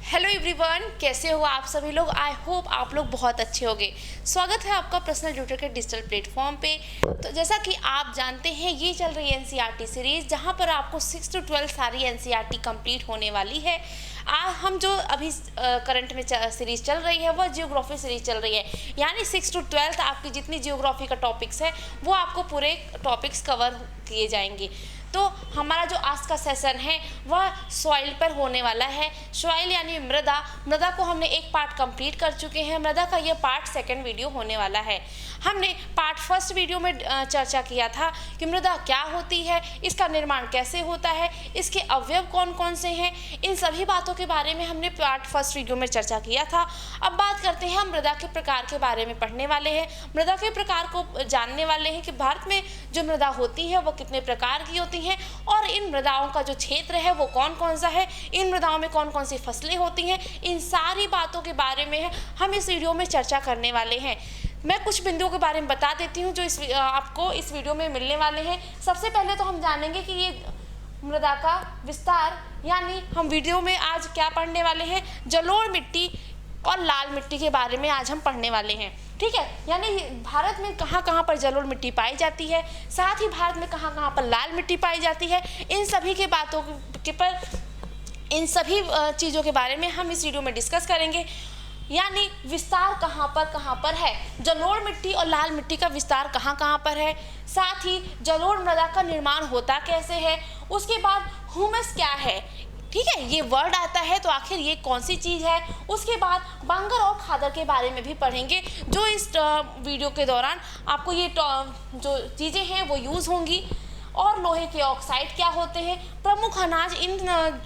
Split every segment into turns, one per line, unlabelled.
Hello everyone, कैसे हो आप सभी लोग। आई होप आप लोग बहुत अच्छे होंगे। स्वागत है आपका पर्सनल ट्यूटर के डिजिटल प्लेटफॉर्म पे। तो जैसा कि आप जानते हैं, ये चल रही है एनसीईआरटी सीरीज़, जहां पर आपको 6 to 12 सारी एनसीईआरटी कंप्लीट होने वाली है। हम जो अभी करंट में सीरीज़ चल रही है वह जियोग्राफी सीरीज़ चल रही है, यानी 6 to 12 आपकी जितनी जियोग्राफी का टॉपिक्स है वो आपको पूरे टॉपिक्स कवर किए जाएंगे। तो हमारा जो आज का सेशन है वह सॉइल पर होने वाला है। सॉइल यानी मृदा को हमने एक पार्ट कंप्लीट कर चुके हैं। मृदा का ये पार्ट सेकंड वीडियो होने वाला है। हमने पार्ट फर्स्ट वीडियो में चर्चा किया था कि मृदा क्या होती है, इसका निर्माण कैसे होता है, इसके अवयव कौन कौन से हैं, इन सभी बातों के बारे में हमने पार्ट फर्स्ट वीडियो में चर्चा किया था। अब बात करते हैं, हम मृदा के प्रकार के बारे में पढ़ने वाले हैं। मृदा के प्रकार को जानने वाले हैं कि भारत में जो मृदा होती है वो कितने प्रकार की होती हैं और इन मृदाओं का जो क्षेत्र है वो कौन कौन सा है, इन मृदाओं में कौन कौन सी फसलें होती हैं, इन सारी बातों के बारे में हम इस वीडियो में चर्चा करने वाले हैं। मैं कुछ बिंदुओं के बारे में बता देती हूँ जो आपको इस वीडियो में मिलने वाले हैं। सबसे पहले तो हम जानेंगे कि ये मृदा का विस्तार, यानी हम वीडियो में आज क्या पढ़ने वाले हैं, जलोढ़ मिट्टी और लाल मिट्टी के बारे में आज हम पढ़ने वाले हैं। ठीक है, यानी भारत में कहाँ कहाँ पर जलोढ़ मिट्टी पाई जाती है, साथ ही भारत में कहाँ कहाँ पर लाल मिट्टी पाई जाती है, इन सभी के बातों के पर इन सभी चीज़ों के बारे में हम इस वीडियो में डिस्कस करेंगे। यानी विस्तार कहाँ पर है, जलोढ़ मिट्टी और लाल मिट्टी का विस्तार कहाँ कहाँ पर है, साथ ही जलोढ़ मृदा का निर्माण होता कैसे है, उसके बाद ह्यूमस क्या है, ठीक है, ये वर्ड आता है तो आखिर ये कौन सी चीज़ है। उसके बाद बांगर और खादर के बारे में भी पढ़ेंगे, जो इस वीडियो के दौरान आपको ये जो चीज़ें हैं वो यूज़ होंगी। और लोहे के ऑक्साइड क्या होते हैं, प्रमुख अनाज, इन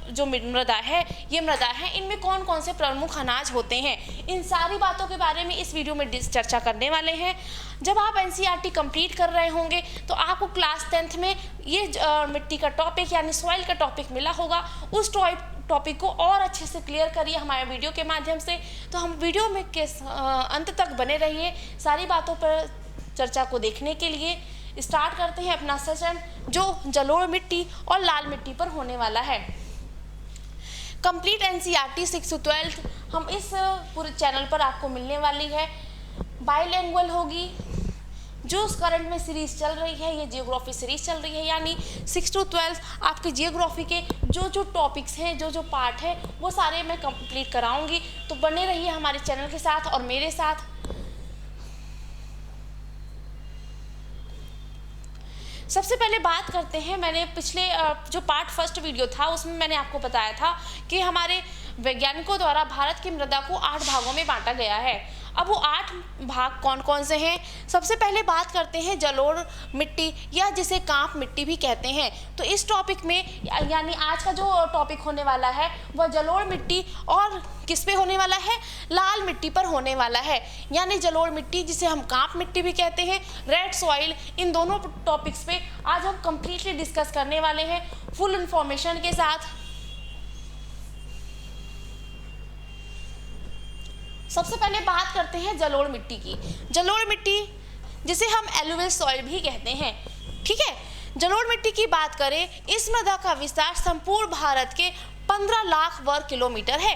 जो मृदा है ये मृदा है, इनमें कौन कौन से प्रमुख अनाज होते हैं, इन सारी बातों के बारे में इस वीडियो में चर्चा करने वाले हैं। जब आप एनसीईआरटी कंप्लीट कर रहे होंगे तो आपको क्लास 10th में ये मिट्टी का टॉपिक यानी सॉइल का टॉपिक मिला होगा। उस टॉपिक को और अच्छे से क्लियर करिए हमारे वीडियो के माध्यम से। तो हम वीडियो में अंत तक बने रहिए सारी बातों पर चर्चा को देखने के लिए। स्टार्ट करते हैं अपना सेशन जो जलोढ़ मिट्टी और लाल मिट्टी पर होने वाला है। कंप्लीट एनसीईआरटी 6 to 12 हम इस पूरे चैनल पर आपको मिलने वाली है। बाइलिंगुअल होगी। जो करंट में सीरीज़ चल रही है ये जियोग्राफी सीरीज़ चल रही है, यानी 6 to 12 आपके जियोग्राफी के जो टॉपिक्स हैं, जो पार्ट है वो सारे मैं कंप्लीट कराऊंगी। तो बने रहिए हमारे चैनल के साथ और मेरे साथ। सबसे पहले बात करते हैं, मैंने पिछले जो पार्ट फर्स्ट वीडियो था उसमें मैंने आपको बताया था कि हमारे वैज्ञानिकों द्वारा भारत की मृदा को 8 भागों में बांटा गया है। अब वो 8 भाग कौन कौन से हैं। सबसे पहले बात करते हैं जलोढ़ मिट्टी या जिसे कांप मिट्टी भी कहते हैं। तो इस टॉपिक में यानी आज का जो टॉपिक होने वाला है वह जलोढ़ मिट्टी और किस पे होने वाला है, लाल मिट्टी पर होने वाला है। यानी जलोढ़ मिट्टी जिसे हम कांप मिट्टी भी कहते हैं, रेड सॉइल, इन दोनों टॉपिक्स पे आज हम कंप्लीटली डिस्कस करने वाले हैं फुल इंफॉर्मेशन के साथ। सबसे पहले बात करते हैं जलोढ़ मिट्टी की। जलोढ़ मिट्टी जिसे हम एलुवियल सॉइल भी कहते हैं, ठीक है। जलोढ़ मिट्टी की बात करें, इस मृदा का विस्तार संपूर्ण भारत के 15 लाख वर्ग किलोमीटर है।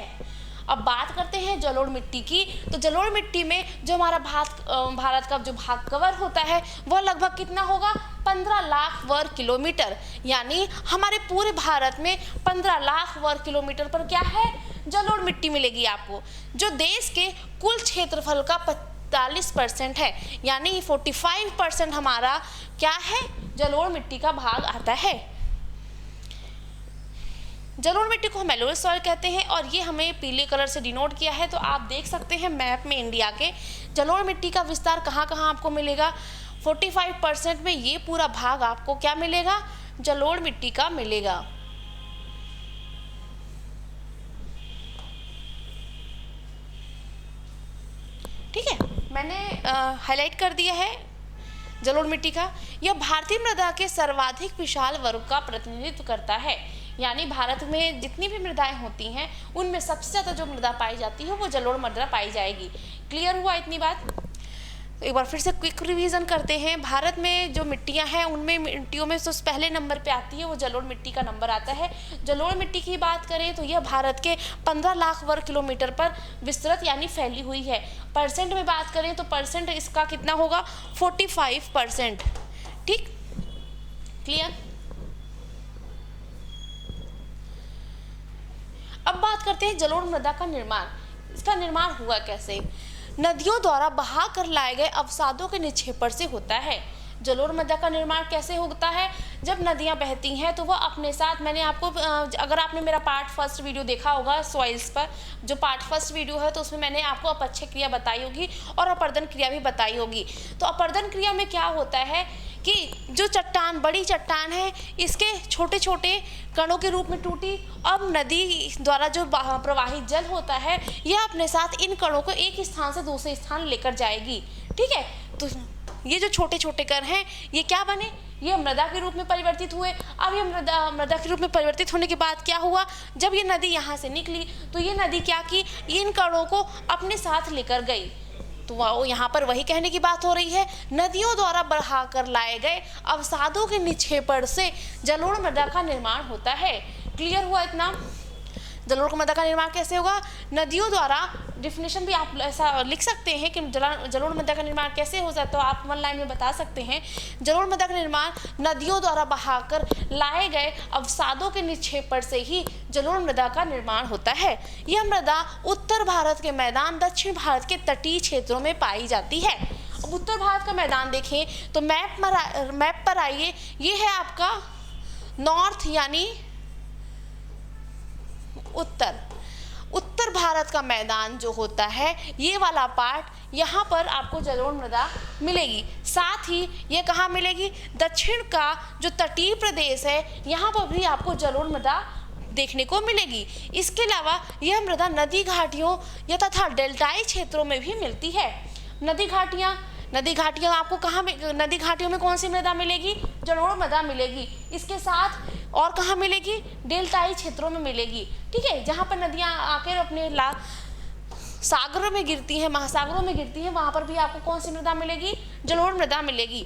अब बात करते हैं जलोढ़ मिट्टी की। तो जलोढ़ मिट्टी में जो हमारा भारत का जो भाग कवर होता है वह लगभग कितना होगा, 15 लाख वर्ग किलोमीटर। यानी हमारे पूरे भारत में 15 लाख वर्ग किलोमीटर पर क्या है, जलोढ़ मिट्टी मिलेगी आपको, जो देश के कुल क्षेत्रफल का 45% है। यानी 45% हमारा क्या है, जलोढ़ मिट्टी का भाग आता है। जलोढ़ मिट्टी को हम एलुवियल सॉइल कहते हैं और ये हमें पीले कलर से डिनोट किया है। तो आप देख सकते हैं मैप में इंडिया के जलोढ़ मिट्टी का विस्तार कहाँ कहाँ आपको मिलेगा। 45% में ये पूरा भाग आपको क्या मिलेगा, जलोढ़ मिट्टी का मिलेगा। ठीक है, मैंने हाईलाइट कर दिया है जलोढ़ मिट्टी का। यह भारतीय मृदा के सर्वाधिक विशाल वर्ग का प्रतिनिधित्व करता है। यानी भारत में जितनी भी मृदाएं होती हैं उनमें सबसे ज़्यादा जो मृदा पाई जाती है वो जलोढ़ मृदा पाई जाएगी। क्लियर हुआ इतनी बात। तो एक बार फिर से क्विक रिवीजन करते हैं। भारत में जो मिट्टियां हैं उनमें मिट्टियों में तो पहले नंबर पे आती है वो जलोढ़ मिट्टी का नंबर आता है। जलोढ़ मिट्टी की बात करें तो यह भारत के 15 लाख वर्ग किलोमीटर पर विस्तृत यानी फैली हुई है। परसेंट में बात करें तो परसेंट इसका कितना होगा, 45%। ठीक, क्लियर। अब बात करते हैं जलोढ़ मृदा का निर्माण। इसका निर्माण हुआ कैसे? नदियों द्वारा बहा कर लाए गए अवसादों के निक्षेपण से होता है। जलोढ़ मृदा का निर्माण कैसे होता है? जब नदियां बहती हैं तो वह अपने साथ, मैंने आपको अगर आपने मेरा पार्ट फर्स्ट वीडियो देखा होगा सॉइल्स पर, जो पार्ट फर्स्ट वीडियो है तो उसमें मैंने आपको अपक्षय क्रिया बताई होगी और अपर्दन क्रिया भी बताई होगी। तो अपर्दन क्रिया में क्या होता है कि जो चट्टान, बड़ी चट्टान है, इसके छोटे छोटे कणों के रूप में टूटी। अब नदी द्वारा जो प्रवाहित जल होता है यह अपने साथ इन कणों को एक स्थान से दूसरे स्थान लेकर जाएगी। ठीक है, तो ये जो छोटे छोटे कण हैं ये क्या बने, ये मृदा के रूप में परिवर्तित हुए। अब ये मृदा के रूप में परिवर्तित होने के बाद क्या हुआ, जब ये नदी यहाँ से निकली तो ये नदी क्या की, इन कणों को अपने साथ लेकर गई। तो यहाँ पर वही कहने की बात हो रही है, नदियों द्वारा बढ़ा कर लाए गए अवसादों के निक्षेपण से जलोढ़ मृदा का निर्माण होता है। क्लियर हुआ इतना? जलोढ़ मृदा का निर्माण कैसे होगा? नदियों द्वारा, डिफिनेशन भी आप ऐसा लिख सकते हैं कि जलोढ़ मृदा का निर्माण कैसे हो जाता है, तो आप वन लाइन में बता सकते हैं। जलोढ़ मृदा का निर्माण नदियों द्वारा बहाकर लाए गए अवसादों के निक्षेपण से ही जलोढ़ मृदा का निर्माण होता है। यह मृदा उत्तर भारत के मैदान, दक्षिण भारत के तटीय क्षेत्रों में पाई जाती है। अब उत्तर भारत का मैदान देखें तो मैप पर आइए, ये है आपका नॉर्थ यानी उत्तर भारत का मैदान जो होता है, ये वाला पार्ट, यहाँ पर आपको जलोढ़ मृदा मिलेगी। साथ ही ये कहाँ मिलेगी, दक्षिण का जो तटीय प्रदेश है यहाँ पर भी आपको जलोढ़ मृदा देखने को मिलेगी। इसके अलावा यह मृदा नदी घाटियों या तथा डेल्टाई क्षेत्रों में भी मिलती है। नदी घाटियाँ आपको कहाँ, नदी घाटियों में कौन सी मृदा मिलेगी, जलोढ़ मृदा मिलेगी। इसके साथ और कहाँ मिलेगी, डेल्टाई क्षेत्रों में मिलेगी। ठीक है, जहाँ पर नदियाँ आकर अपने सागरों में गिरती हैं, महासागरों में गिरती हैं, वहाँ पर भी आपको कौन सी मृदा मिलेगी, जलोढ़ मृदा मिलेगी।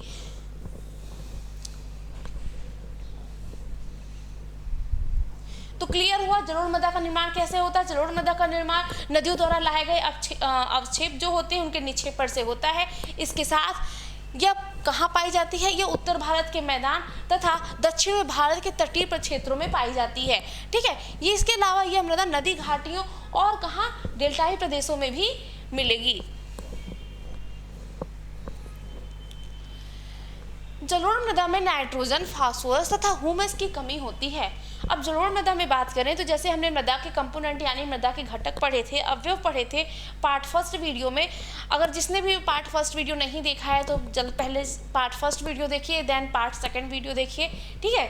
तो क्लियर हुआ जलोढ़ मृदा का निर्माण कैसे होता है। जलोढ़ मृदा का निर्माण नदियों द्वारा लाए गए अवक्षेप जो होते हैं उनके निक्षेपण से होता है। इसके साथ यह कहाँ पाई जाती है, यह उत्तर भारत के मैदान तथा दक्षिण भारत के तटीय क्षेत्रों में पाई जाती है। ठीक है, ये इसके अलावा यह मृदा नदी घाटियों और कहाँ, डेल्टाई प्रदेशों में भी मिलेगी। जलोढ़ मृदा में नाइट्रोजन, फास्फोरस तथा ह्यूमस की कमी होती है। अब जलोढ़ मृदा में बात करें तो जैसे हमने मृदा के कंपोनेंट यानी मृदा के घटक पढ़े थे, अवयव पढ़े थे पार्ट फर्स्ट वीडियो में। अगर जिसने भी पार्ट फर्स्ट वीडियो नहीं देखा है तो पहले पार्ट फर्स्ट वीडियो देखिए, देन पार्ट सेकंड वीडियो देखिए। ठीक है,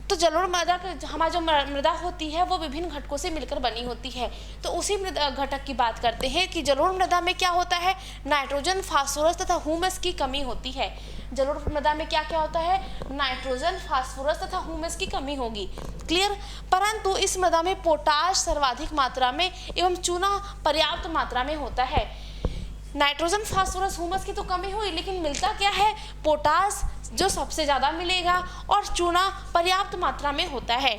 तो जलोढ़ मृदा, हमारी जो मृदा होती है वो विभिन्न घटकों से मिलकर बनी होती है। तो उसी मृदा घटक की बात करते हैं कि जलोढ़ मृदा में क्या होता है, नाइट्रोजन, फास्फोरस तथा ह्यूमस की कमी होती है। जलोढ़ मृदा में क्या क्या होता है, नाइट्रोजन, फास्फोरस तथा ह्यूमस की कमी होगी। क्लियर। परंतु इस मृदा में पोटाश सर्वाधिक मात्रा में एवं चूना पर्याप्त मात्रा में होता है। नाइट्रोजन, फास्फोरस, ह्यूमस की तो कमी हुई, लेकिन मिलता क्या है, पोटाश जो सबसे ज़्यादा मिलेगा और चूना पर्याप्त मात्रा में होता है।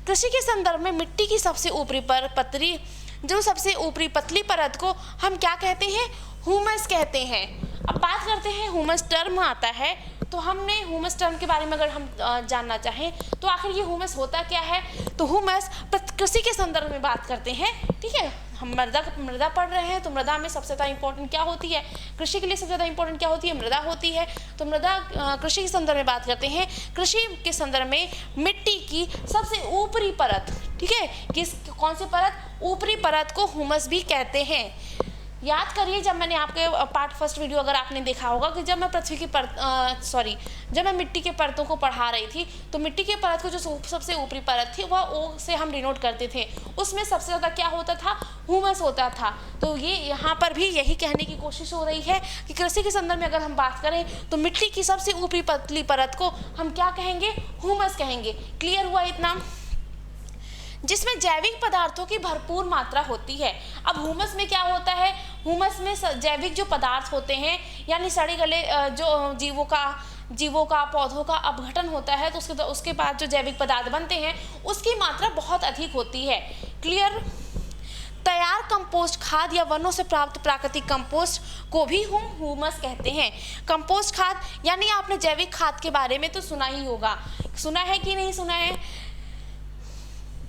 कृषि के संदर्भ में मिट्टी की सबसे ऊपरी पतली, जो सबसे ऊपरी पतली परत को हम क्या कहते हैं, ह्यूमस कहते हैं। अब बात करते हैं, ह्यूमस टर्म आता है तो हमने ह्यूमस टर्म के बारे में अगर हम जानना चाहें तो आखिर ये ह्यूमस होता क्या है, तो ह्यूमस कृषि के संदर्भ में बात करते हैं। ठीक है, हम मृदा पढ़ रहे हैं तो मृदा में सबसे ज़्यादा इंपॉर्टेंट क्या होती है, कृषि के लिए सबसे ज़्यादा इंपॉर्टेंट क्या होती है, मृदा होती है। तो मृदा कृषि के संदर्भ में बात करते हैं। कृषि के संदर्भ में मिट्टी की सबसे ऊपरी परत, ठीक है, कौन सी परत, ऊपरी परत को ह्यूमस भी कहते हैं। याद करिए, जब मैंने आपके पार्ट फर्स्ट वीडियो अगर आपने देखा होगा कि जब मैं पृथ्वी की जब मैं मिट्टी के परतों को पढ़ा रही थी तो मिट्टी के परत को जो सबसे ऊपरी परत थी वह ओ से हम डिनोट करते थे, उसमें सबसे ज़्यादा क्या होता था, ह्यूमस होता था। तो ये यहाँ पर भी यही कहने की कोशिश हो रही है कि कृषि के संदर्भ में अगर हम बात करें तो मिट्टी की सबसे ऊपरी पतली परत को हम क्या कहेंगे, ह्यूमस कहेंगे। क्लियर हुआ इतना। जिसमें जैविक पदार्थों की भरपूर मात्रा होती है। अब ह्यूमस में क्या होता है, ह्यूमस में जैविक जो पदार्थ होते हैं यानी सड़े गले जो जीवों का पौधों का अपघटन होता है, तो उसके बाद जो जैविक पदार्थ बनते हैं उसकी मात्रा बहुत अधिक होती है। क्लियर। तैयार कंपोस्ट खाद या वनों से प्राप्त प्राकृतिक कंपोस्ट को भी हम ह्यूमस कहते हैं। कंपोस्ट खाद यानी आपने जैविक खाद के बारे में तो सुना ही होगा, सुना है कि नहीं सुना है।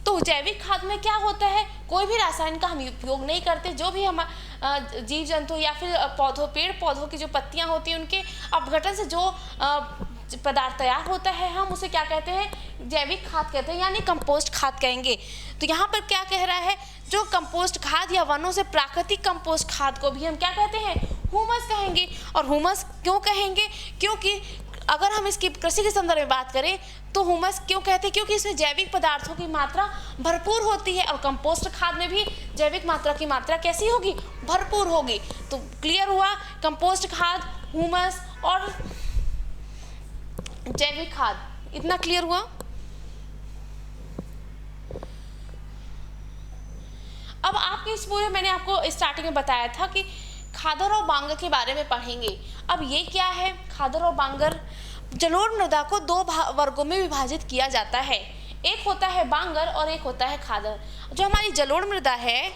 तो जैविक खाद में क्या होता है, कोई भी रासायन का हम उपयोग नहीं करते, जो भी हम जीव जंतु या फिर पेड़ पौधों की जो पत्तियां होती हैं उनके अपघटन से जो पदार्थ तैयार होता है हम उसे क्या कहते हैं, जैविक खाद कहते हैं, यानी कंपोस्ट खाद कहेंगे। तो यहाँ पर क्या कह रहा है, जो कंपोस्ट खाद या वनों से प्राकृतिक कंपोस्ट खाद को भी हम क्या कहते हैं, ह्यूमस कहेंगे। और ह्यूमस क्यों कहेंगे, क्योंकि अगर हम इसकी कृषि के संदर्भ में बात करें तो ह्यूमस क्यों कहते हैं, क्योंकि इसमें जैविक पदार्थों की मात्रा भरपूर होती है और कंपोस्ट खाद में भी जैविक मात्रा की मात्रा कैसी होगी, भरपूर होगी। तो क्लियर हुआ, कंपोस्ट खाद, ह्यूमस और जैविक खाद, इतना क्लियर हुआ। अब आपके इस पूरे मैंने आपको स्टार्टिंग में बताया था कि खादर और बांगर के बारे में पढ़ेंगे। अब ये क्या है, खादर और बांगर, जलोढ़ मृदा को दो वर्गों में विभाजित किया जाता है, एक होता है बांगर और एक होता है खादर। जो हमारी जलोढ़ मृदा है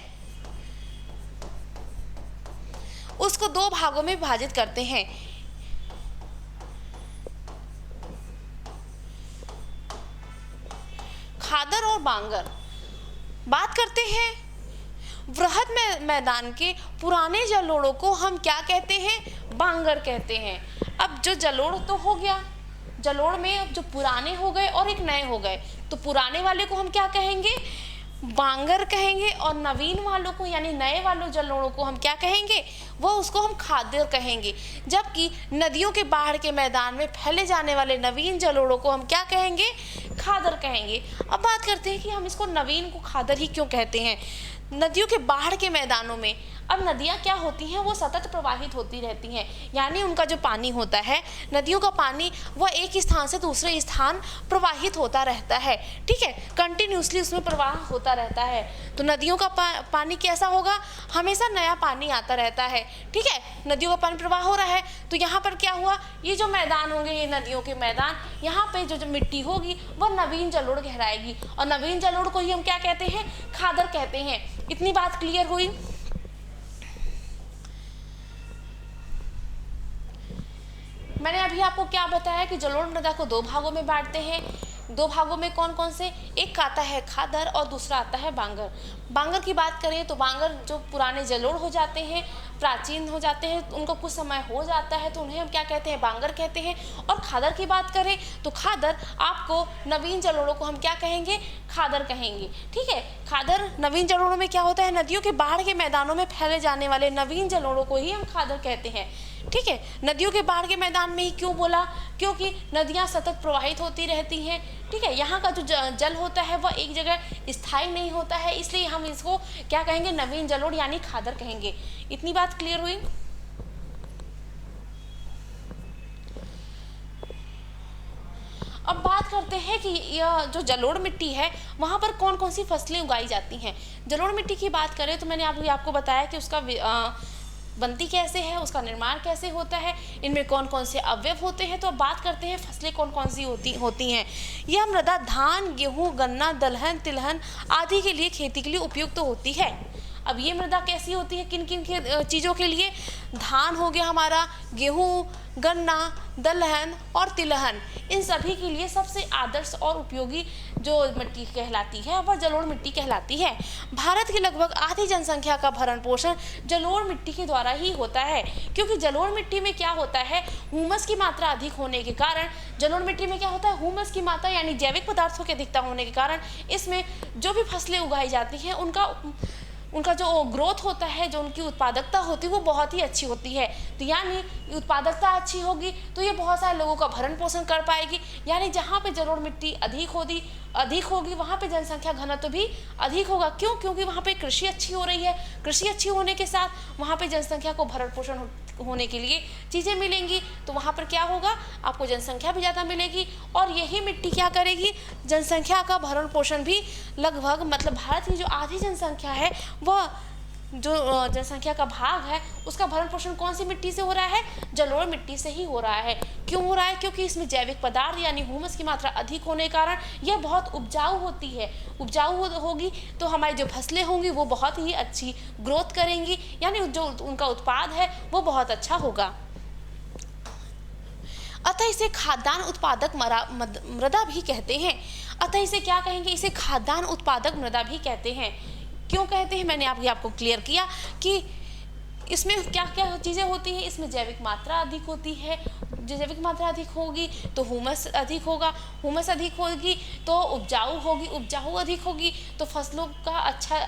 उसको दो भागों में विभाजित करते हैं, खादर और बांगर। बात करते हैं वृहद मैदान के पुराने जलोढ़ों को हम क्या कहते हैं, बांगर कहते हैं। अब जो जलोढ़ तो हो गया, जलोढ़ में अब जो पुराने हो गए और एक नए हो गए, तो पुराने वाले को हम क्या कहेंगे, बांगर कहेंगे, और नवीन वालों को यानी नए वालों जलोढ़ों को हम क्या कहेंगे, वो उसको हम खादर कहेंगे। जबकि नदियों के बाढ़ के मैदान में फैले जाने वाले नवीन जलोढ़ों को हम क्या कहेंगे, खादर कहेंगे। अब बात करते हैं कि हम इसको नवीन को खादर ही क्यों कहते हैं। नदियों के बाढ़ के मैदानों में, अब नदियाँ क्या होती हैं, वो सतत प्रवाहित होती रहती हैं, यानी उनका जो पानी होता है, नदियों का पानी, वह एक स्थान से दूसरे स्थान प्रवाहित होता रहता है, ठीक है, कंटिन्यूसली उसमें प्रवाह होता रहता है। तो नदियों का पानी कैसा होगा, हमेशा नया पानी आता रहता है, ठीक है, नदियों का पानी प्रवाह हो रहा है। तो यहाँ पर क्या हुआ, ये जो मैदान होंगे, ये नदियों के मैदान, यहाँ पे जो मिट्टी होगी वह नवीन जलोढ़ कहलाएगी, और नवीन जलोढ़ को ही हम क्या कहते हैं, खादर कहते हैं। इतनी बात क्लियर हुई। मैंने अभी आपको क्या बताया कि जलोढ़ मृदा को दो भागों में बांटते हैं। दो भागों में कौन कौन से, एक आता है खादर और दूसरा आता है बांगर। बांगर की बात करें तो बांगर जो पुराने जलोढ़ हो जाते हैं, प्राचीन हो जाते हैं, उनको कुछ समय हो जाता है तो उन्हें हम क्या कहते हैं, बांगर कहते हैं। और खादर की बात करें तो खादर आपको नवीन जलोढ़ों को हम क्या कहेंगे, खादर कहेंगे, ठीक है। खादर नवीन जलोढ़ों में क्या होता है, नदियों के बाढ़ के मैदानों में फैले जाने वाले नवीन जलोढ़ों को ही हम खादर कहते हैं, ठीक है। नदियों के बाढ़ के मैदान में ही क्यों बोला, क्योंकि नदियाँ सतत प्रवाहित होती रहती हैं, ठीक है। यहाँ का जो जल होता है वह एक जगह स्थायी नहीं होता है, इसलिए हम इसको क्या कहेंगे, नवीन जलोढ़ यानी खादर कहेंगे। इतनी बात क्लियर हुई। अब बात करते हैं कि यह जो जलोढ़ मिट्टी है वहाँ पर कौन कौन सी फसलें उगाई जाती हैं। जलोढ़ मिट्टी की बात करें तो मैंने आपको बताया कि उसका बनती कैसे है, उसका निर्माण कैसे होता है, इनमें कौन कौन से अवयव होते हैं। तो अब बात करते हैं फसलें कौन कौन सी होती हैं। यह मृदा धान, गेहूँ, गन्ना, दलहन, तिलहन आदि के लिए खेती के लिए उपयुक्त होती है। अब ये मृदा कैसी होती है, किन किन चीज़ों के लिए, धान हो गया हमारा, गेहूँ, गन्ना, दलहन और तिलहन, इन सभी के लिए सबसे आदर्श और उपयोगी जो मिट्टी कहलाती है वह जलोढ़ मिट्टी कहलाती है। भारत की लगभग आधी जनसंख्या का भरण पोषण जलोढ़ मिट्टी के द्वारा ही होता है, क्योंकि जलोढ़ मिट्टी में क्या होता है, ह्यूमस की मात्रा अधिक होने के कारण, जलोढ़ मिट्टी में क्या होता है, ह्यूमस की मात्रा यानी जैविक पदार्थों की अधिकता होने के कारण इसमें जो भी फसलें उगाई जाती हैं उनका जो ग्रोथ होता है, जो उनकी उत्पादकता होती है वो बहुत ही अच्छी होती है। तो यानी उत्पादकता अच्छी होगी तो ये बहुत सारे लोगों का भरण पोषण कर पाएगी। यानी जहाँ पे जलोढ़ मिट्टी अधिक होगी वहाँ पे जनसंख्या घनत्व भी अधिक होगा। क्यों? क्योंकि वहाँ पे कृषि अच्छी हो रही है। कृषि अच्छी होने के साथ वहाँ पे जनसंख्या को भरण पोषण होने के लिए चीज़ें मिलेंगी, तो वहाँ पर क्या होगा, आपको जनसंख्या भी ज़्यादा मिलेगी। और यही मिट्टी क्या करेगी, जनसंख्या का भरण पोषण भी लगभग, मतलब भारत की जो आधी जनसंख्या है वह जो जनसंख्या का भाग है उसका भरण पोषण कौन सी मिट्टी से हो रहा है, जलोढ़ मिट्टी से ही हो रहा है। क्यों हो रहा है, क्योंकि इसमें जैविक पदार्थ यानी ह्यूमस की मात्रा अधिक होने के कारण यह बहुत उपजाऊ होती है। उपजाऊ होगी तो हमारी जो फसलें होंगी वो बहुत ही अच्छी ग्रोथ करेंगी, यानी जो उनका उत्पाद है वो बहुत अच्छा होगा। अतः इसे खाद्यान्न उत्पादक मृदा भी कहते हैं। अतः इसे क्या कहेंगे, इसे खाद्यान्न उत्पादक मृदा भी कहते हैं। क्यों कहते हैं, मैंने आपको क्लियर किया कि इसमें क्या क्या चीज़ें होती हैं। इसमें जैविक मात्रा अधिक होती है, जैविक मात्रा अधिक होगी तो ह्यूमस अधिक होगा, ह्यूमस अधिक होगी तो उपजाऊ होगी, उपजाऊ अधिक होगी तो फसलों का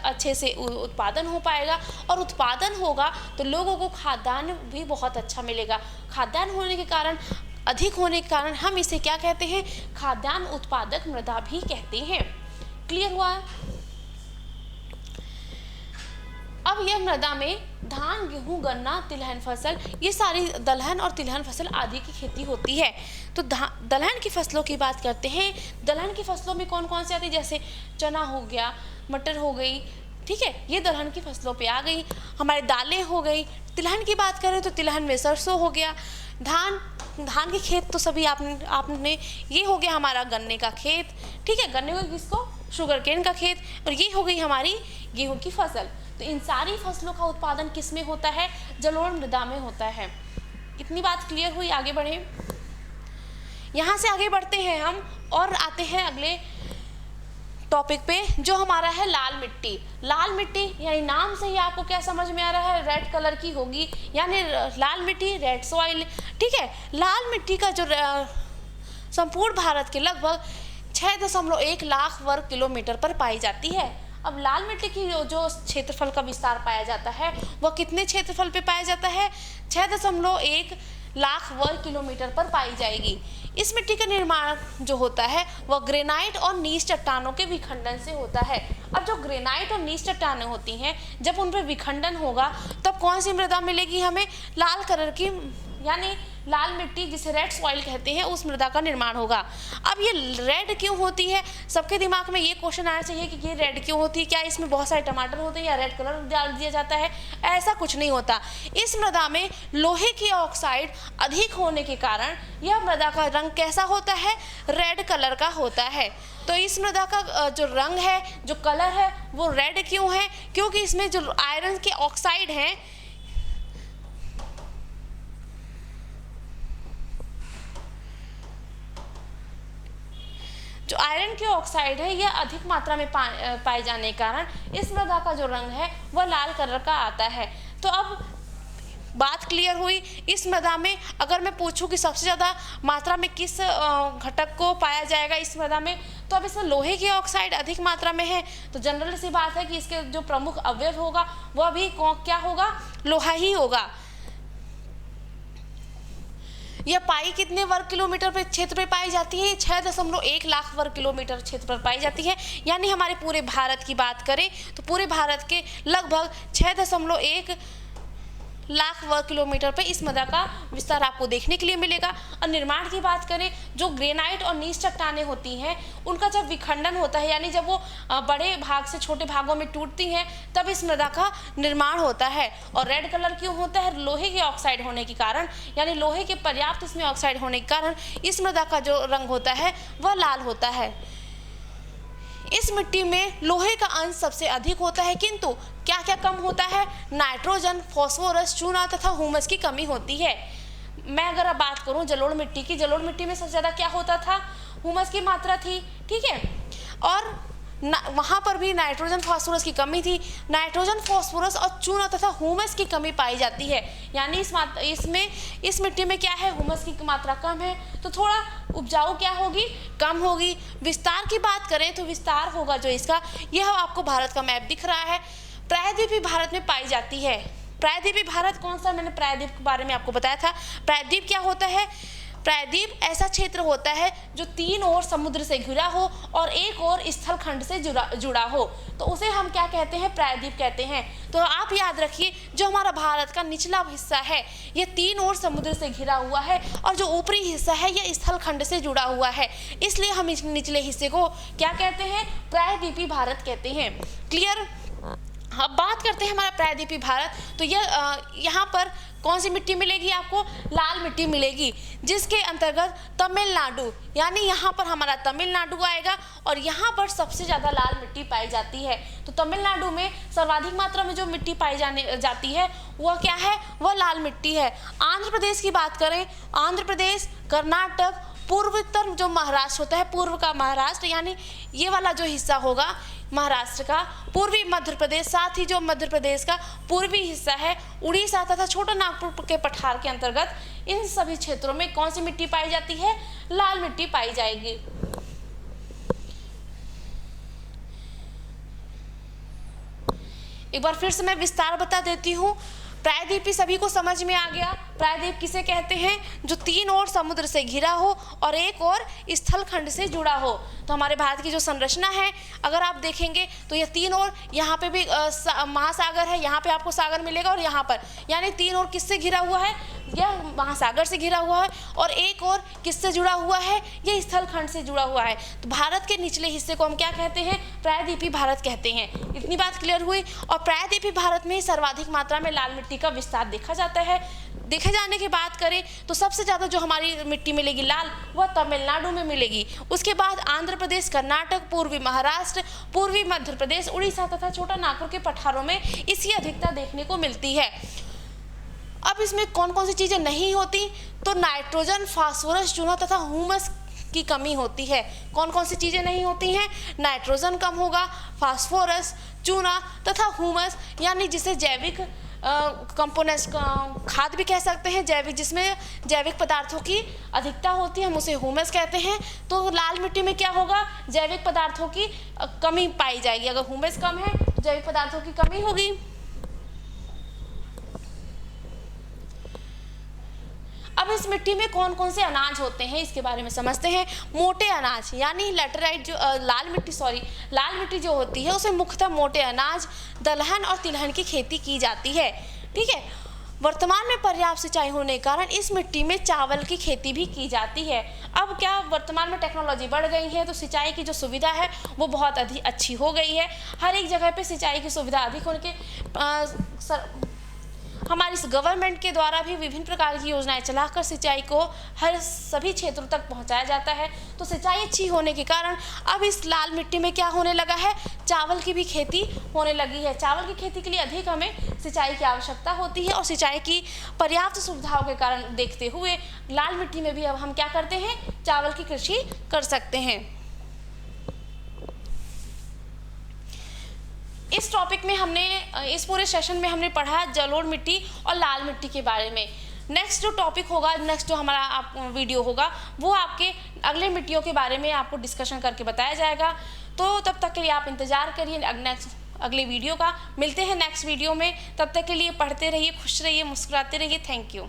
अच्छे से उत्पादन हो पाएगा, और उत्पादन होगा तो लोगों को खाद्यान्न भी बहुत अच्छा मिलेगा। खाद्यान्न होने के कारण, अधिक होने के कारण हम इसे क्या कहते हैं, खाद्यान्न उत्पादक मृदा भी कहते हैं। क्लियर हुआ। अब यह मृदा में धान, गेहूं, गन्ना, तिलहन फसल, ये सारी दलहन और तिलहन फसल आदि की खेती होती है। तो दलहन की फसलों की बात करते हैं। दलहन की फसलों में कौन कौन सी आती है, जैसे चना हो गया, मटर हो गई, ठीक है, ये दलहन की फसलों पे आ गई। हमारी दालें हो गई। तिलहन की बात करें तो तिलहन में सरसों हो गया। धान के खेत तो सभी आपने ये हो गया हमारा गन्ने का खेत, ठीक है, गन्ने को किसको, शुगर केन का खेत। और ये हो गई हमारी गेहूं की फसल। तो इन सारी फसलों का उत्पादन किस में होता है, जलोढ़ मृदा में होता है। इतनी बात क्लियर हुई। आगे बढ़े, यहाँ से आगे बढ़ते हैं हम और आते हैं अगले टॉपिक पे, जो हमारा है लाल मिट्टी। लाल मिट्टी यानी नाम से ही आपको क्या समझ में आ रहा है, रेड कलर की होगी, यानी लाल मिट्टी, रेड सॉइल, ठीक है। लाल मिट्टी का जो संपूर्ण भारत के लगभग 6.1 लाख वर्ग किलोमीटर पर पाई जाती है। अब लाल मिट्टी की जो क्षेत्रफल का विस्तार पाया जाता है वह कितने क्षेत्रफल पे पाया जाता है, 6.1 लाख वर्ग किलोमीटर पर पाई जाएगी। इस मिट्टी का निर्माण जो होता है वह ग्रेनाइट और नीच चट्टानों के विखंडन से होता है। अब जो ग्रेनाइट और नीच चट्टानें होती हैं, जब उन पर विखंडन होगा तब कौन सी मृदा मिलेगी हमें, लाल कलर की, यानी लाल मिट्टी जिसे रेड सॉइल कहते हैं, उस मृदा का निर्माण होगा। अब ये रेड क्यों होती है, सबके दिमाग में ये क्वेश्चन आना चाहिए कि ये रेड क्यों होती है, क्या इसमें बहुत सारे टमाटर होते हैं या रेड कलर डाल दिया जाता है। ऐसा कुछ नहीं होता। इस मृदा में लोहे की ऑक्साइड अधिक होने के कारण यह मृदा का रंग कैसा होता है, रेड कलर का होता है। तो इस मृदा का जो रंग है, जो कलर है, वो रेड क्यों है, क्योंकि इसमें जो आयरन के ऑक्साइड हैं, जो आयरन के ऑक्साइड है यह अधिक मात्रा में पाए जाने के कारण इस मृदा का जो रंग है वह लाल कलर का आता है। तो अब बात क्लियर हुई। इस मृदा में अगर मैं पूछूं कि सबसे ज़्यादा मात्रा में किस घटक को पाया जाएगा इस मृदा में, तो अब इसमें लोहे की ऑक्साइड अधिक मात्रा में है, तो जनरल सी बात है कि इसके जो प्रमुख अवयव होगा वह भी क्या होगा, लोहा ही होगा। यह पाई कितने वर्ग किलोमीटर पर क्षेत्र पर पाई जाती है, 6.1 लाख वर्ग किलोमीटर क्षेत्र पर पाई जाती है। यानी हमारे पूरे भारत की बात करें तो पूरे भारत के लगभग 6.1 लाख वर्ग किलोमीटर पे इस मृदा का विस्तार आपको देखने के लिए मिलेगा। और निर्माण की बात करें, जो ग्रेनाइट और नीच चट्टानें होती हैं उनका जब विखंडन होता है, यानी जब वो बड़े भाग से छोटे भागों में टूटती हैं, तब इस मृदा का निर्माण होता है। और रेड कलर क्यों होता है, लोहे के ऑक्साइड होने के कारण, यानी लोहे के पर्याप्त इसमें ऑक्साइड होने के कारण इस मृदा का जो रंग होता है वह लाल होता है। इस मिट्टी में लोहे का अंश सबसे अधिक होता है, किंतु क्या क्या कम होता है, नाइट्रोजन, फास्फोरस, चूना तथा ह्यूमस की कमी होती है। मैं अगर अब बात करूं जलोढ़ मिट्टी की, जलोढ़ मिट्टी में सबसे ज़्यादा क्या होता था, ह्यूमस की मात्रा थी, ठीक है, और वहाँ पर भी नाइट्रोजन फास्फोरस की कमी थी। नाइट्रोजन, फास्फोरस और चूना तथा ह्यूमस की कमी पाई जाती है, यानी इस मिट्टी में क्या है, ह्यूमस की मात्रा कम है, तो थोड़ा उपजाऊ क्या होगी, कम होगी। विस्तार की बात करें तो विस्तार होगा जो इसका, यह आपको भारत का मैप दिख रहा है। प्रायद्वीपीय भारत में पाई जाती है। प्रायद्वीपीय भारत कौन सा, मैंने प्रायद्वीप के बारे में आपको बताया था। प्रायद्वीप क्या होता है, प्रायद्वीप ऐसा क्षेत्र होता है जो 3 ओर समुद्र से घिरा हो और एक ओर स्थल खंड से जुड़ा हो, तो उसे हम क्या कहते हैं, प्रायद्वीप कहते हैं। तो आप याद रखिए, जो हमारा भारत का निचला हिस्सा है ये 3 ओर समुद्र से घिरा हुआ है और जो ऊपरी हिस्सा है ये स्थल खंड से जुड़ा हुआ है, इसलिए हम इस निचले हिस्से को क्या कहते हैं, प्रायद्वीपीय भारत कहते हैं। क्लियर। अब बात करते हैं हमारा प्रायद्वीपीय भारत। तो यहाँ पर कौन सी मिट्टी मिलेगी आपको, लाल मिट्टी मिलेगी, जिसके अंतर्गत तमिलनाडु, यानी यहाँ पर हमारा तमिलनाडु आएगा और यहाँ पर सबसे ज़्यादा लाल मिट्टी पाई जाती है। तो तमिलनाडु में सर्वाधिक मात्रा में जो मिट्टी पाई जाती है वह क्या है, वह लाल मिट्टी है। आंध्र प्रदेश की बात करें, आंध्र प्रदेश, कर्नाटक, पूर्वोत्तर जो महाराष्ट्र होता है, पूर्व का महाराष्ट्र यानी ये वाला जो हिस्सा होगा महाराष्ट्र का, पूर्वी मध्य प्रदेश, साथ ही जो मध्य प्रदेश का पूर्वी हिस्सा है, उड़ीसा तथा छोटा नागपुर के पठार के अंतर्गत, इन सभी क्षेत्रों में कौन सी मिट्टी पाई जाती है, लाल मिट्टी पाई जाएगी। एक बार फिर से मैं विस्तार बता देती हूँ। प्रायद्वीपी सभी को समझ में आ गया। प्रायद्वीप किसे कहते हैं, जो 3 ओर समुद्र से घिरा हो और एक ओर स्थल खंड से जुड़ा हो। तो हमारे भारत की जो संरचना है अगर आप देखेंगे तो ये 3 ओर, यहाँ पे भी महासागर है, यहाँ पे आपको सागर मिलेगा और यहाँ पर, यानी 3 ओर किससे घिरा हुआ है, यह महासागर से घिरा हुआ है और एक ओर किससे जुड़ा हुआ है, यह स्थल खंड से जुड़ा हुआ है। तो भारत के निचले हिस्से को हम क्या कहते हैं, प्रायद्वीपीय भारत कहते हैं। इतनी बात क्लियर हुई। और प्रायद्वीपीय भारत में ही सर्वाधिक मात्रा में लाल मिट्टी का विस्तार देखा जाता है। देखे जाने की बात करें तो सबसे ज़्यादा जो हमारी मिट्टी मिलेगी लाल, वह तमिलनाडु में मिलेगी। उसके बाद आंध्र प्रदेश, कर्नाटक, पूर्वी महाराष्ट्र, पूर्वी मध्य प्रदेश, उड़ीसा तथा छोटा नागपुर के पठारों में इसकी अधिकता देखने को मिलती है। अब इसमें कौन कौन सी चीज़ें नहीं होती, तो नाइट्रोजन, फास्फोरस, चूना तथा ह्यूमस की कमी होती है। कौन कौन सी चीज़ें नहीं होती हैं, नाइट्रोजन कम होगा, फास्फोरस, चूना तथा ह्यूमस, यानी जिसे जैविक कंपोनेंट्स, खाद भी कह सकते हैं, जैविक, जिसमें जैविक पदार्थों की अधिकता होती है, हम उसे ह्यूमस कहते हैं। तो लाल मिट्टी में क्या होगा, जैविक पदार्थों की कमी पाई जाएगी। अगर ह्यूमस कम है तो जैविक पदार्थों की कमी होगी। अब इस मिट्टी में कौन कौन से अनाज होते हैं इसके बारे में समझते हैं। मोटे अनाज यानी लैटेराइट, जो लाल मिट्टी जो होती है उसमें मुख्यतः मोटे अनाज, दलहन और तिलहन की खेती की जाती है। ठीक है। वर्तमान में पर्याप्त सिंचाई होने के कारण इस मिट्टी में चावल की खेती भी की जाती है। अब क्या, वर्तमान में टेक्नोलॉजी बढ़ गई है तो सिंचाई की जो सुविधा है वो बहुत अधिक अच्छी हो गई है। हर एक जगह पे सिंचाई की सुविधा अधिक होने के हमारी गवर्नमेंट के द्वारा भी विभिन्न प्रकार की योजनाएं चलाकर सिंचाई को सभी क्षेत्रों तक पहुंचाया जाता है। तो सिंचाई अच्छी होने के कारण अब इस लाल मिट्टी में क्या होने लगा है, चावल की भी खेती होने लगी है। चावल की खेती के लिए अधिक हमें सिंचाई की आवश्यकता होती है और सिंचाई की पर्याप्त सुविधाओं के कारण देखते हुए लाल मिट्टी में भी अब हम क्या करते हैं, चावल की कृषि कर सकते हैं। इस टॉपिक में हमने, इस पूरे सेशन में हमने पढ़ा जलोढ़ मिट्टी और लाल मिट्टी के बारे में। नेक्स्ट जो टॉपिक होगा, नेक्स्ट जो हमारा वीडियो होगा वो आपके अगले मिट्टियों के बारे में आपको डिस्कशन करके बताया जाएगा। तो तब तक के लिए आप इंतज़ार करिए अगले वीडियो का। मिलते हैं नेक्स्ट वीडियो में, तब तक के लिए पढ़ते रहिए, खुश रहिए, मुस्कुराते रहिए। Thank you.